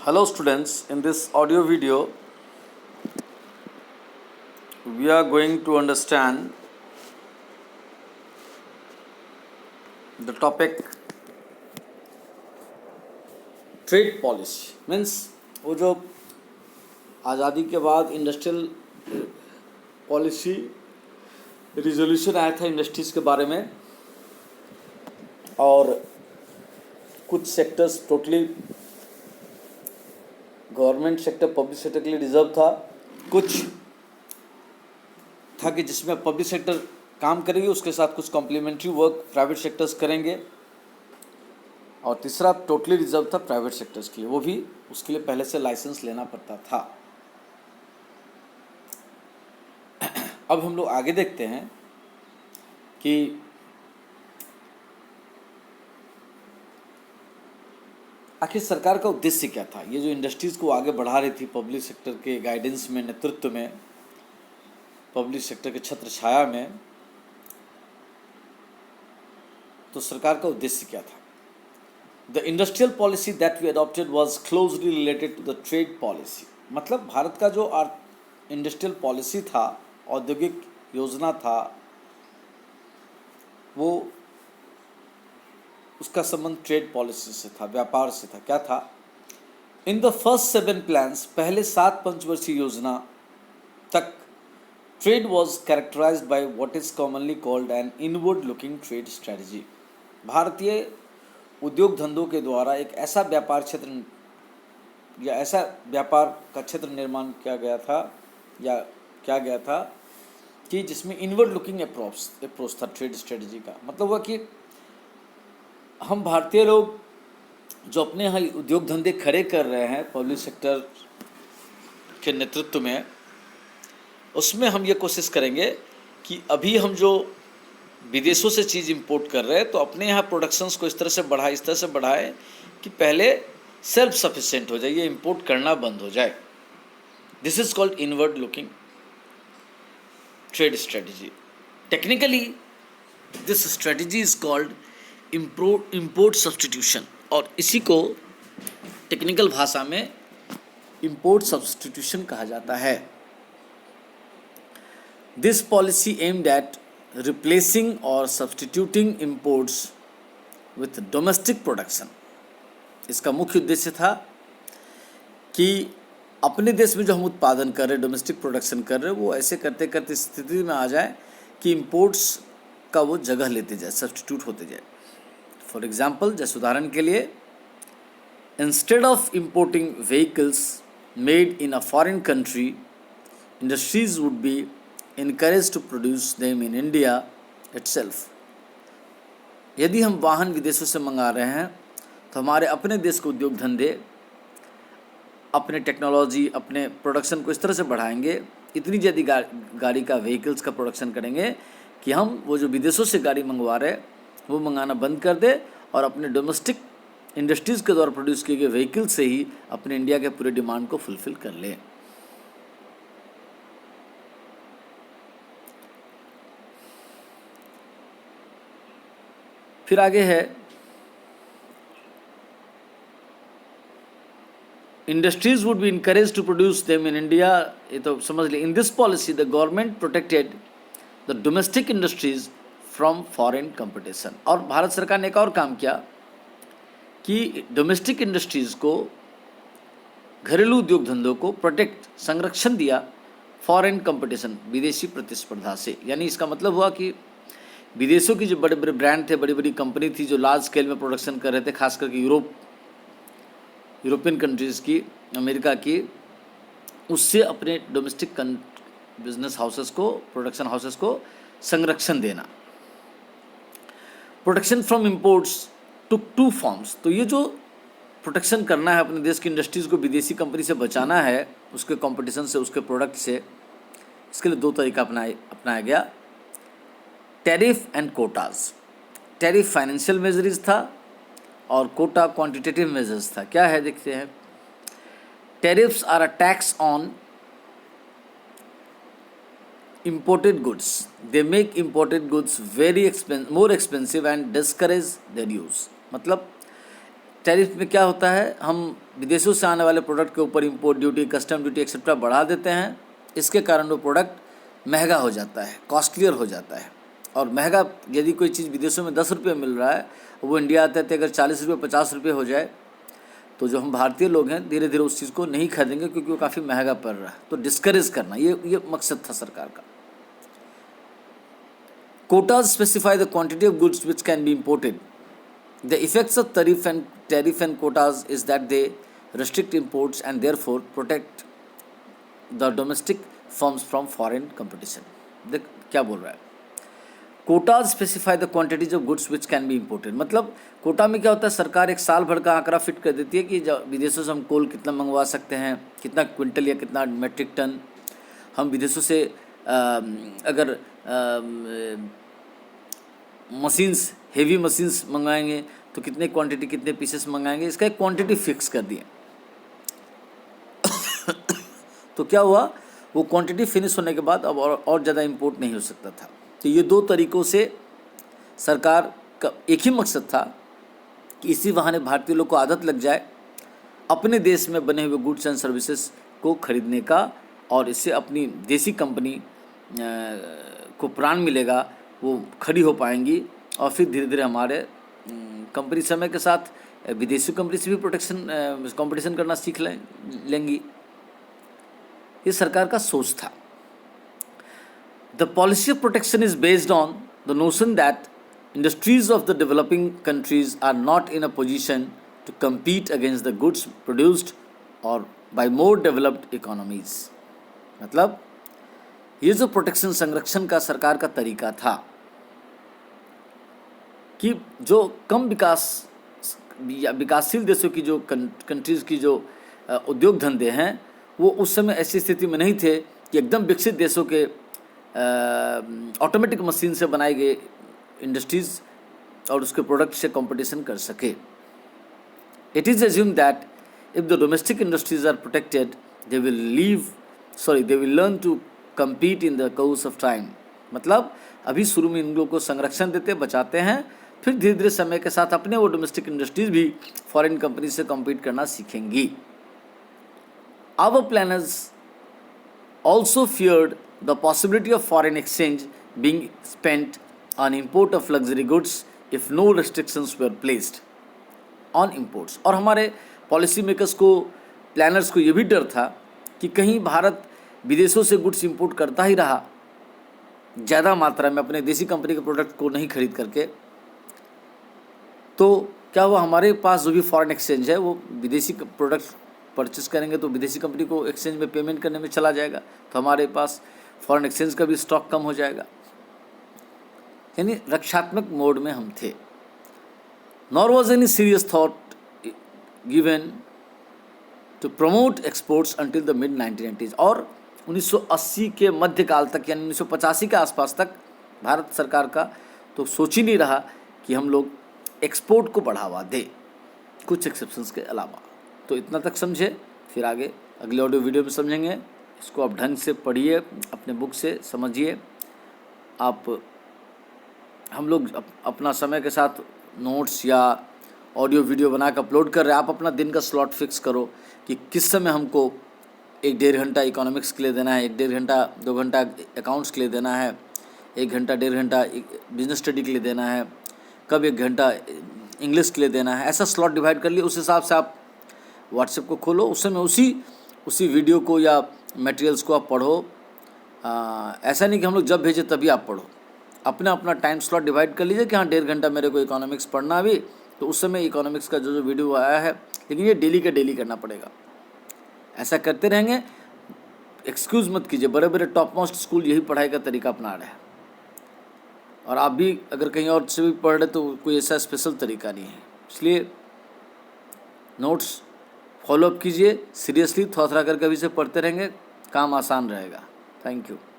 Hello students, in this audio video we are going to understand the topic trade policy. Means वो जो आज़ादी के बाद industrial policy resolution आया था इंडस्ट्रीज़ के बारे में, और कुछ sectors totally government sector public sector के लिए रिजर्व था, कुछ था कि जिसमें पब्लिक सेक्टर काम करेगी, उसके साथ कुछ कॉम्प्लीमेंट्री वर्क प्राइवेट सेक्टर्स करेंगे, और तीसरा टोटली रिजर्व था प्राइवेट सेक्टर्स के लिए, वो भी उसके लिए पहले से लाइसेंस लेना पड़ता था। अब हम लोग आगे देखते हैं कि आखिर सरकार का उद्देश्य क्या था। ये जो इंडस्ट्रीज़ को आगे बढ़ा रही थी पब्लिक सेक्टर के गाइडेंस में, नेतृत्व में, पब्लिक सेक्टर के छत्र छाया में, तो सरकार का उद्देश्य क्या था। The industrial policy that we adopted was closely related to the trade policy. मतलब भारत का जो इंडस्ट्रियल पॉलिसी था, औद्योगिक योजना था, वो उसका संबंध ट्रेड पॉलिसी से था, व्यापार से था। क्या था? इन द फर्स्ट 7 प्लान्स, पहले 7 पंचवर्षीय योजना तक, trade was characterised by what is commonly called an inward looking trade strategy. भारतीय उद्योग धंधों के द्वारा एक ऐसा व्यापार क्षेत्र या ऐसा व्यापार का क्षेत्र निर्माण किया गया था कि जिसमें इनवर्ड लुकिंग अप्रोच था ट्रेड स्ट्रेटजी का। मतलब हुआ कि हम भारतीय लोग जो अपने यहाँ उद्योग धंधे खड़े कर रहे हैं पब्लिक सेक्टर के नेतृत्व में, उसमें हम ये कोशिश करेंगे कि अभी हम जो विदेशों से चीज़ इंपोर्ट कर रहे हैं, तो अपने यहाँ प्रोडक्शंस को इस तरह से बढ़ाए कि पहले सेल्फ सफिशिएंट हो जाए, ये इंपोर्ट करना बंद हो जाए। This is called inward looking trade strategy. Technically this strategy is called import substitution, और इसी को टेक्निकल भाषा में इंपोर्ट सब्सटीट्यूशन कहा जाता है। This policy aimed at replacing और substituting imports with domestic production. इसका मुख्य उद्देश्य था कि अपने देश में जो हम उत्पादन कर रहे हैं, डोमेस्टिक प्रोडक्शन कर रहे हैं, वो ऐसे करते करते स्थिति में आ जाए कि इंपोर्ट्स का वो जगह लेते जाए, सब्सटीट्यूट होते जाए। फॉर एग्जाम्पल, जैसे उदाहरण के लिए, instead of importing vehicles made in a foreign country, industries would B encouraged to produce them in India itself। यदि हम वाहन विदेशों से मंगा रहे हैं, तो हमारे अपने देश के उद्योग धंधे अपने टेक्नोलॉजी, अपने प्रोडक्शन को इस तरह से बढ़ाएंगे, इतनी जल्दी गाड़ी का व्हीकल्स का प्रोडक्शन करेंगे कि हम वो जो विदेशों से गाड़ी मंगवा रहे हैं वो मंगाना बंद कर दे, और अपने डोमेस्टिक इंडस्ट्रीज़ के द्वारा प्रोड्यूस किए गए व्हीकल से ही अपने इंडिया के पूरे डिमांड को फुलफिल कर ले। फिर आगे है industries would be encourage to produce them in India. ये तो समझ ली। In this policy the government protected the domestic industries from foreign competition. और भारत सरकार ने एक और काम किया कि डोमेस्टिक इंडस्ट्रीज को, घरेलू उद्योग धंधों को प्रोटेक्ट, संरक्षण दिया फॉरेन कंपटीशन, विदेशी प्रतिस्पर्धा से। यानी इसका मतलब हुआ कि विदेशों की जो बड़े बड़े ब्रांड थे, बड़ी बड़ी कंपनी थी जो लार्ज स्केल में प्रोडक्शन कर रहे थे, खास करके यूरोपियन कंट्रीज़ की, अमेरिका की, उससे अपने डोमेस्टिक बिजनेस हाउसेस को, प्रोडक्शन हाउसेस को संरक्षण देना। Protection from imports took 2 forms. तो ये जो प्रोटेक्शन करना है अपने देश की इंडस्ट्रीज़ को विदेशी कंपनी से बचाना है, उसके कंपटीशन से, उसके प्रोडक्ट से, इसके लिए 2 तरीका अपनाया गया। Tariff and Kota's. Tariff financial measures था और कोटा क्वांटिटेटिव मेजर्स था। क्या है देखते हैं। Tariffs are a tax on imported goods. They make imported goods very more expensive and discourage their use. मतलब टैरिफ में क्या होता है, हम विदेशों से आने वाले प्रोडक्ट के ऊपर import duty, custom duty etcetera बढ़ा देते हैं। इसके कारण वो प्रोडक्ट महंगा हो जाता है, कॉस्टलियर हो जाता है। और महंगा, यदि कोई चीज़ विदेशों में 10 रुपये मिल रहा है, वो इंडिया आते आते अगर 40 रुपये 50 रुपये हो जाए, तो जो हम भारतीय लोग हैं धीरे धीरे उस चीज़ को नहीं खरीदेंगे, क्योंकि वो काफ़ी महंगा पड़ रहा है। तो डिस्करेज करना, ये मकसद था सरकार का। Quotas specify the quantity of goods which can be imported. The effects of tariff and quotas is that they restrict imports and therefore protect the domestic firms from foreign competition. देख क्या बोल रहा है, Kota's specify the quantities of goods which can be imported. मतलब कोटा में क्या होता है, सरकार एक साल भर का आंकड़ा फिट कर देती है कि विदेशों से हम कोल कितना मंगवा सकते हैं, कितना क्विंटल या कितना मेट्रिक टन। हम विदेशों से अगर मशीन्स, हेवी मशीन्स मंगाएंगे तो कितने क्वांटिटी, कितने पीसेस मंगाएंगे, इसका एक क्वांटिटी फिक्स कर दिए। तो क्या हुआ, वो क्वांटिटी फिनिश होने के बाद अब और ज़्यादा इंपोर्ट नहीं हो सकता था। तो ये दो तरीक़ों से सरकार का एक ही मकसद था कि इसी बहाने भारतीय लोग को आदत लग जाए अपने देश में बने हुए गुड्स एंड सर्विसेज को खरीदने का, और इससे अपनी देसी कंपनी को प्राण मिलेगा, वो खड़ी हो पाएंगी। और फिर धीरे धीरे हमारे कंपनी समय के साथ विदेशी कंपनी से भी कंपटीशन करना सीख लेंगी। ये सरकार का सोच था। The policy of protection is based on the notion that industries of the developing countries are not in a position to compete against the goods produced or by more developed economies। मतलब ये जो protection, संरक्षण का सरकार का तरीका था कि जो कम विकासशील देशों की जो कंट्रीज़ की जो उद्योग धंधे हैं, वो उस समय ऐसी स्थिति में नहीं थे कि एकदम विकसित देशों के ऑटोमेटिक मशीन से बनाए गए इंडस्ट्रीज़ और उसके प्रोडक्ट से कंपटीशन कर सके। It is assumed that if the domestic industries are protected, they will learn to compete in the course of time। मतलब अभी शुरू में इन लोगों को संरक्षण देते, बचाते हैं, फिर धीरे धीरे समय के साथ अपने वो डोमेस्टिक इंडस्ट्रीज भी फॉरेन कंपनी से compete करना सीखेंगी। Our planners also feared the possibility of foreign exchange being spent on import of luxury goods if no restrictions were placed on imports. और हमारे पॉलिसी मेकर्स को, प्लानर्स को ये भी डर था कि कहीं भारत विदेशों से गुड्स इंपोर्ट करता ही रहा ज़्यादा मात्रा में अपने देसी कंपनी के प्रोडक्ट को नहीं खरीद करके, तो क्या हुआ, हमारे पास जो भी फॉरेन एक्सचेंज है वो विदेशी प्रोडक्ट परचेस करेंगे तो विदेशी कंपनी को एक्सचेंज में पेमेंट करने में चला जाएगा, तो हमारे पास फॉरेन एक्सचेंज का भी स्टॉक कम हो जाएगा। यानी रक्षात्मक मोड में हम थे। Nor was any serious thought given to promote exports until the mid 1990s। और 1980 के मध्यकाल तक, यानी 1985 के आसपास तक भारत सरकार का तो सोच ही नहीं रहा कि हम लोग एक्सपोर्ट को बढ़ावा दें, कुछ एक्सेप्शंस के अलावा। तो इतना तक समझे, फिर आगे अगले ऑडियो वीडियो में समझेंगे। इसको आप ढंग से पढ़िए, अपने बुक से समझिए। हम लोग अपना समय के साथ नोट्स या ऑडियो वीडियो बना कर अपलोड कर रहे हैं। आप अपना दिन का स्लॉट फिक्स करो कि किस समय हमको 1-1.5 घंटा इकोनॉमिक्स के लिए देना है, 1-1.5 घंटा 2 घंटा अकाउंट्स के लिए देना है, 1 घंटा 1.5 घंटा बिजनेस स्टडी के लिए देना है, कब 1 घंटा इंग्लिश के लिए देना है। ऐसा स्लॉट डिवाइड कर लिए, उस हिसाब से आप व्हाट्सएप को खोलो, उस समय उसी वीडियो को या मटेरियल्स को आप पढ़ो। ऐसा नहीं कि हम लोग जब भेजें तभी आप पढ़ो। अपना टाइम स्लॉट डिवाइड कर लीजिए कि हाँ 1.5 घंटा मेरे को इकोनॉमिक्स पढ़ना भी, तो उस समय इकोनॉमिक्स का जो वीडियो आया है, लेकिन ये डेली का डेली करना पड़ेगा। ऐसा करते रहेंगे, एक्सक्यूज़ मत कीजिए। बड़े बड़े टॉप मोस्ट स्कूल यही पढ़ाई का तरीका अपना रहे हैं, और आप भी अगर कहीं और से भी पढ़ रहे तो कोई ऐसा स्पेशल तरीका नहीं है। इसलिए नोट्स फॉलोअप कीजिए, सीरियसली थोड़ा थोड़ा करके अभी से पढ़ते रहेंगे, काम आसान रहेगा। Thank you.